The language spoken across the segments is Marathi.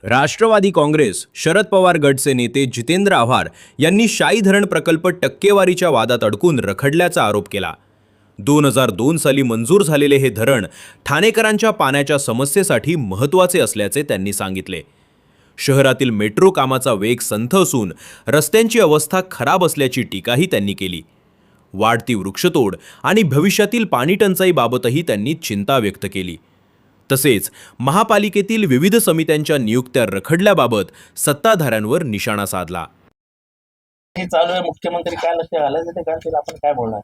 राष्ट्रवादी काँग्रेस शरद पवार गटचे नेते जितेंद्र आव्हाड यांनी शाई धरण प्रकल्प टक्केवारीच्या वादात अडकून रखडल्याचा आरोप केला। 2002 साली मंजूर झालेले हे धरण ठाणेकरांच्या पाण्याच्या समस्येसाठी महत्त्वाचे असल्याचे त्यांनी सांगितले। शहरातील मेट्रो कामाचा वेग संथ असून रस्त्यांची अवस्था खराब असल्याची टीकाही त्यांनी केली। वाढती वृक्षतोड आणि भविष्यातील पाणीटंचाईबाबतही त्यांनी चिंता व्यक्त केली। तसेच महापालिकेतील विविध समित्यांच्या नियुक्त्या रखडल्याबाबत सत्ताधाऱ्यांवर निशाणा साधला। चालू आहे, मुख्यमंत्री काय लक्ष घालायचं ते काय, आपण काय बोलणार।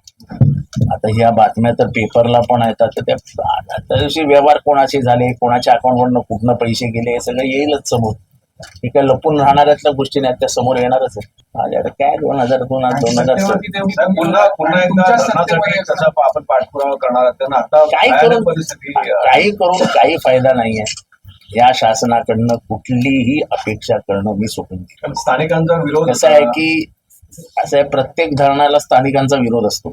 आता ह्या बातम्या तर पेपरला पण येतात, तर त्या दिवशी व्यवहार कोणाचे झाले, कोणाच्या अकाउंटवरनं कुठनं पैसे गेले, हे सगळं येईलच समोर। हे काय लपून राहणाऱ्यातल्या गोष्टी नाही, त्या समोर येणारच आहे। आता काय 2002 पुन्हा एकदा आपण पाठपुरावा करणार आहोत। काही करून काही फायदा नाहीये। या शासनाकडनं कुठलीही अपेक्षा करणं मी सोडून दिलं। स्थानिकांचा विरोध कसं आहे की प्रत्येक धरणाला स्थानिकांचा विरोध असतो।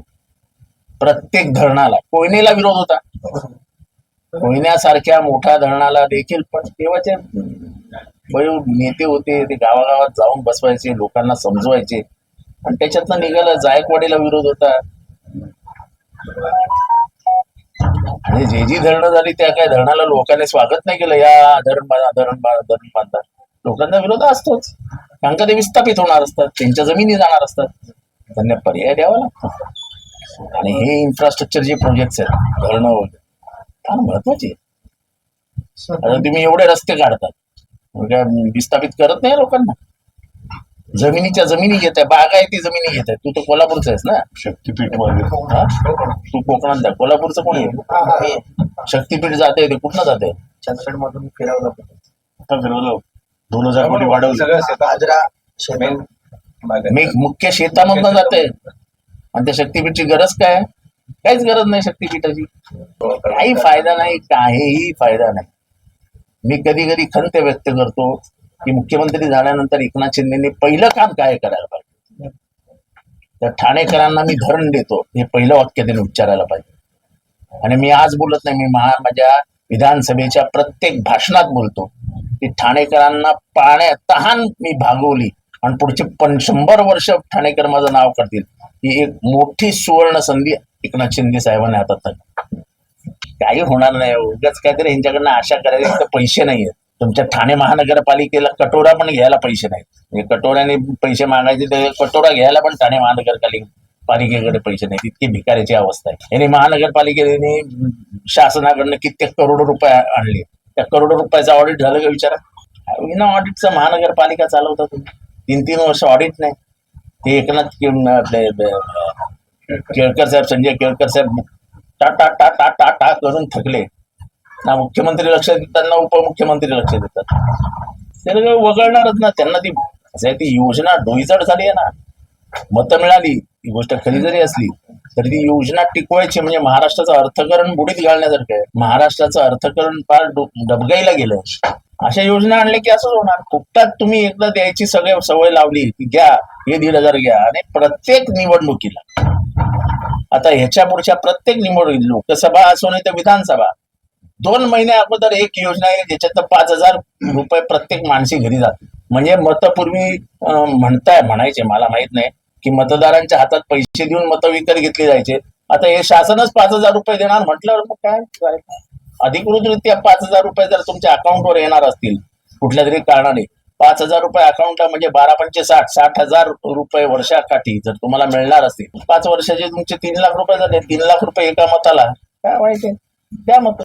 प्रत्येक धरणाला कोयनेला विरोध होता, कोयन्यासारख्या मोठ्या धरणाला देखील, पण तेव्हाचे नेते होते, ते गावागावात जाऊन बसवायचे, लोकांना समजवायचे, आणि त्याच्यातनं निघालं जायकवाडीला विरोध होता। आणि जी धरणं झाली त्या काय धरणाला लोकांनी स्वागत नाही केलं, या धरण बांधा। लोकांना विरोध असतोच, कारण का ते विस्थापित होणार असतात, त्यांच्या जमिनी जाणार असतात, त्यांना पर्याय द्यावा लागतो। आणि हे इन्फ्रास्ट्रक्चर जे प्रोजेक्ट्स आहेत, धरणं वगैरे फार महत्वाचे। आता तुम्ही एवढे रस्ते काढतात, विस्थापित करत नाही लोकांना। जमिनीच्या जमिनी घेत आहे, बागायती जमिनी घेत आहे। तू तर कोल्हापूरचा आहेस ना, शक्तीपीठ तू कोकणात आहे, कोल्हापूरचं कोणी आहे? शक्तीपीठ जाते ते कुठनं जाते? चंदगड मधून फिरवलं, 2000 कोटी वाढवलं, मुख्य शेतामधनं जाते। आणि त्या शक्तीपीठची गरज काय? काहीच गरज नाही शक्तीपीठाची, काही फायदा नाही, काहीही फायदा नाही। मी कधी कधी खंत व्यक्त करतो की मुख्यमंत्री झाल्यानंतर एकनाथ शिंदेनी पहिलं काम काय करायला पाहिजे, तर ठाणेकरांना मी धरण देतो हे पहिलं वाक्य त्यांनी उच्चारायला पाहिजे। आणि मी आज बोलत नाही, मी माझ्या विधानसभेच्या प्रत्येक भाषणात बोलतो की ठाणेकरांना पाण्यात तहान मी भागवली, आणि पुढचे 100 वर्ष ठाणेकर माझं नाव करतील, ही एक मोठी सुवर्ण संधी एकनाथ शिंदे साहेबांनी हातात आली। काही होणार नाही, उगाच काहीतरी यांच्याकडनं आशा करायला, तर पैसे नाहीयेत तुमच्या ठाणे महानगरपालिकेला, कटोरा पण घ्यायला पैसे नाहीत। म्हणजे कटोऱ्याने पैसे मागायचे, तर कटोरा घ्यायला पण ठाणे महानगरपालिकेकडे पैसे नाहीत, इतकी भिकाऱ्याची अवस्था आहे। यांनी महानगरपालिकेने शासनाकडनं कित्येक करोड रुपये आणले, त्या करोड रुपयाचं ऑडिट झालं का विचारा? विना ऑडिटचा महानगरपालिका चालवता तुम्ही, 3-3 वर्ष ऑडिट नाही। ते एकनाथ केळकर साहेब, संजय केळकर साहेब टा टा टा टा टा करून थकले ना। मुख्यमंत्री लक्ष देतात ना उपमुख्यमंत्री लक्ष देतात, ते वगळणारच ना त्यांना। ती योजना डोईजड झाली आहे ना, मतं मिळाली, ही गोष्ट खरी जरी असली तरी ती योजना टिकवायची, म्हणजे महाराष्ट्राचं अर्थकारण बुडीत घालण्यासारखं आहे। महाराष्ट्राचं अर्थकारण फार डबगाईला गेलं। अशा योजना आणल्या की असंच होणार, फुकटात तुम्ही एकदा द्यायची सवय लावली की घ्या, हे 1,500 घ्या, आणि प्रत्येक निवडणुकीला, आता ह्याच्या पुढच्या प्रत्येक निवडणुकीत, लोकसभा असो नाही तर विधानसभा, 2 महिन्या अगोदर एक योजना आहे ज्याच्यात 5,000 रुपये प्रत्येक माणसी घरी जाते। म्हणजे मतपूर्वी म्हणायचे, मला माहित नाही की मतदारांच्या हातात पैसे देऊन मतं विकत घेतली जायचे, आता हे शासनच 5,000 रुपये देणार म्हटल्यावर मग काय? अधिकृतरित्या 5,000 रुपये जर तुमच्या अकाउंटवर येणार असतील कुठल्या तरी कारणाने, 5,000 रुपये अकाउंटला, म्हणजे 12×5 = 60,000 रुपये वर्षाकाठी जर तुम्हाला मिळणार असतील, 5 वर्षाचे तुमचे 3 लाख रुपये झाले, 3 लाख रुपये एका मताला, काय वाईट आहे? त्या मत